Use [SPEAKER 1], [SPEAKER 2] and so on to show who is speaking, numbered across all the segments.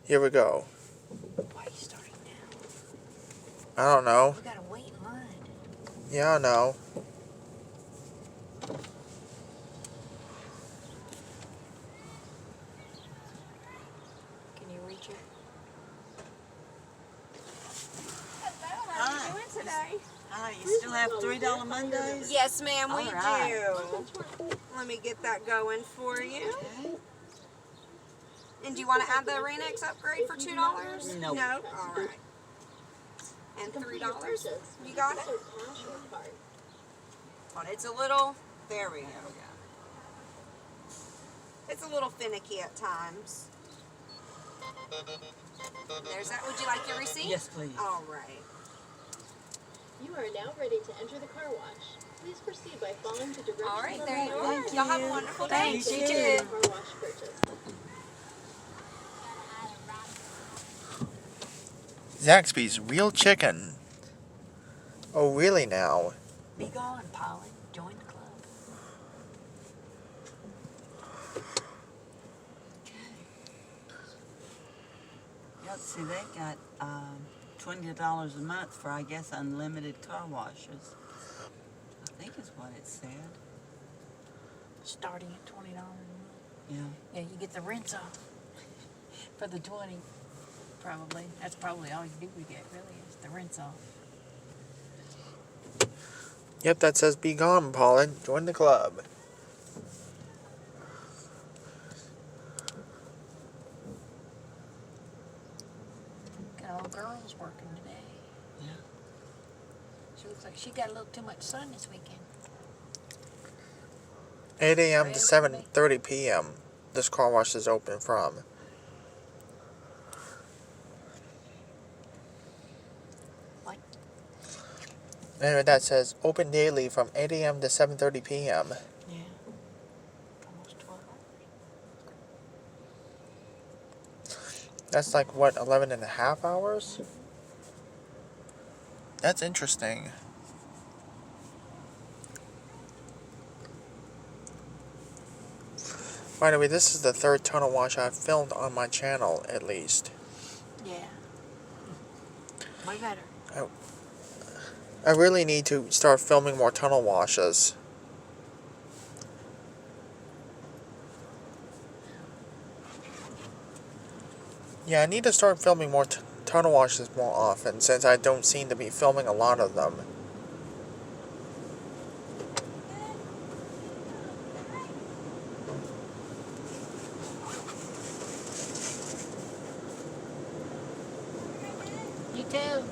[SPEAKER 1] Here we go.
[SPEAKER 2] Why are you starting now?
[SPEAKER 1] I don't know.
[SPEAKER 2] We gotta wait in line.
[SPEAKER 1] Yeah, I know.
[SPEAKER 2] Can you reach it?
[SPEAKER 3] How are you doing today? Hi, you still have $3 Mondays?
[SPEAKER 4] Yes, ma'am, we
[SPEAKER 3] All right.
[SPEAKER 4] do. Let me get that going for you.
[SPEAKER 3] Okay.
[SPEAKER 4] And do you want to add the Rain-X upgrade for $2?
[SPEAKER 3] Nope.
[SPEAKER 4] No? All right. And $3. You got it? But it's a little, there we go. It's a little finicky at times. There's that. Would you like your receipt?
[SPEAKER 3] Yes, please.
[SPEAKER 4] All right.
[SPEAKER 5] You are now ready to enter the car wash. Please proceed by following the directions.
[SPEAKER 4] All right,
[SPEAKER 5] on
[SPEAKER 4] there you
[SPEAKER 5] the
[SPEAKER 4] are.
[SPEAKER 5] line.
[SPEAKER 4] Y'all have a wonderful day.
[SPEAKER 3] Thank you.
[SPEAKER 4] You too.
[SPEAKER 5] Car wash purchase.
[SPEAKER 1] Zaxby's real chicken. Oh, really now?
[SPEAKER 2] Be gone, Polly. Join the club.
[SPEAKER 3] Yep, see, they got $20 a month for, I guess, unlimited car washes. I think is what it said.
[SPEAKER 2] Starting at $20 a month.
[SPEAKER 3] Yeah.
[SPEAKER 2] Yeah, you get the rinse off for the 20. Probably. That's probably all you do get, really, is the rinse off.
[SPEAKER 1] Yep, that says be gone, Paula. Join the club.
[SPEAKER 2] Got all girls working today.
[SPEAKER 3] Yeah.
[SPEAKER 2] She looks like she got a little too much sun this weekend.
[SPEAKER 1] 8 a.m. to 7:30 p.m. This car wash is open from.
[SPEAKER 2] What?
[SPEAKER 1] Anyway, that says open daily from 8 a.m. to 7:30 p.m.
[SPEAKER 2] Yeah. Almost 12 hours.
[SPEAKER 1] That's like, what, 11 and a half hours? That's interesting. By the way, this is the third tunnel wash I've filmed on my channel, at least.
[SPEAKER 2] Yeah. Way better.
[SPEAKER 1] I really need to start filming more tunnel washes. Yeah, I need to start filming more tunnel washes more often, since I don't seem to be filming a lot of them.
[SPEAKER 2] You too.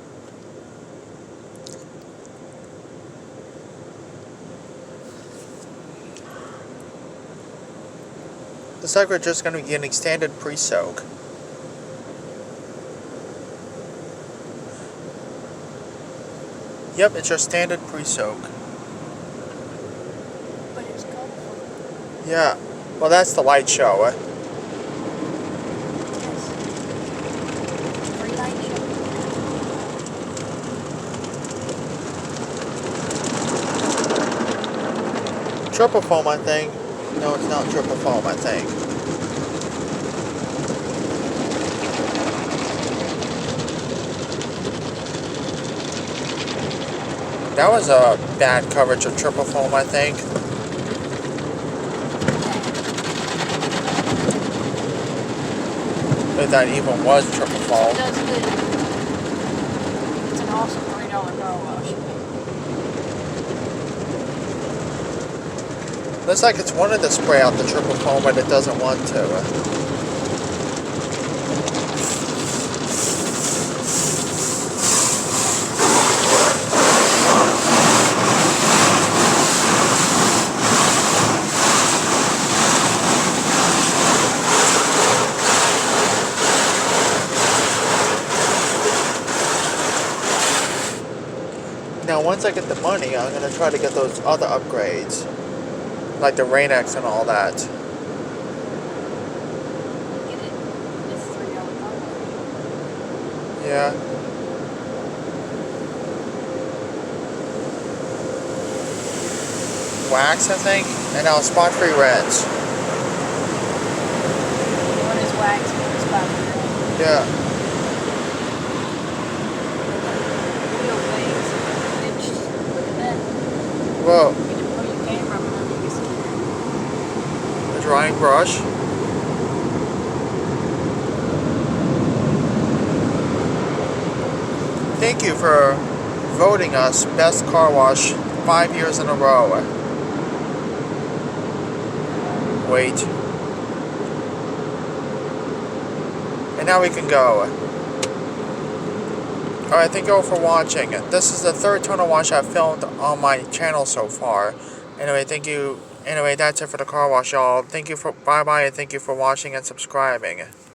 [SPEAKER 1] Looks like we're just going to be getting standard pre-soak. Yep, it's your standard pre-soak.
[SPEAKER 2] But it's colorful.
[SPEAKER 1] Yeah, well, that's the light show.
[SPEAKER 2] Yes. Free light show.
[SPEAKER 1] Triple foam, I think. No, it's not triple foam, I think. That was a bad coverage of triple foam, I think. If that even was triple
[SPEAKER 2] It
[SPEAKER 1] foam.
[SPEAKER 2] does good. It's an awesome $3 car wash.
[SPEAKER 1] Looks like it's wanted to spray out the triple foam, but it doesn't want to. Now, once I get the money, I'm going to try to get those other upgrades. Like the Rain-X and all that.
[SPEAKER 2] Get it? It's $3 car wash.
[SPEAKER 1] Yeah. Wax, I think, and now spot-free reds.
[SPEAKER 2] One is wax, one is spot.
[SPEAKER 1] Yeah.
[SPEAKER 2] Wheel things. Look at that.
[SPEAKER 1] Whoa.
[SPEAKER 2] You can pull your camera up and you can see
[SPEAKER 1] A drying brush. Thank you for voting us best car wash 5 years in a row. Wait. And now we can go. Alright, thank you all for watching. This is the third tunnel wash I've filmed on my channel so far. Anyway, thank you. Anyway, that's it for the car wash, y'all. Thank you for bye-bye, and thank you for watching and subscribing.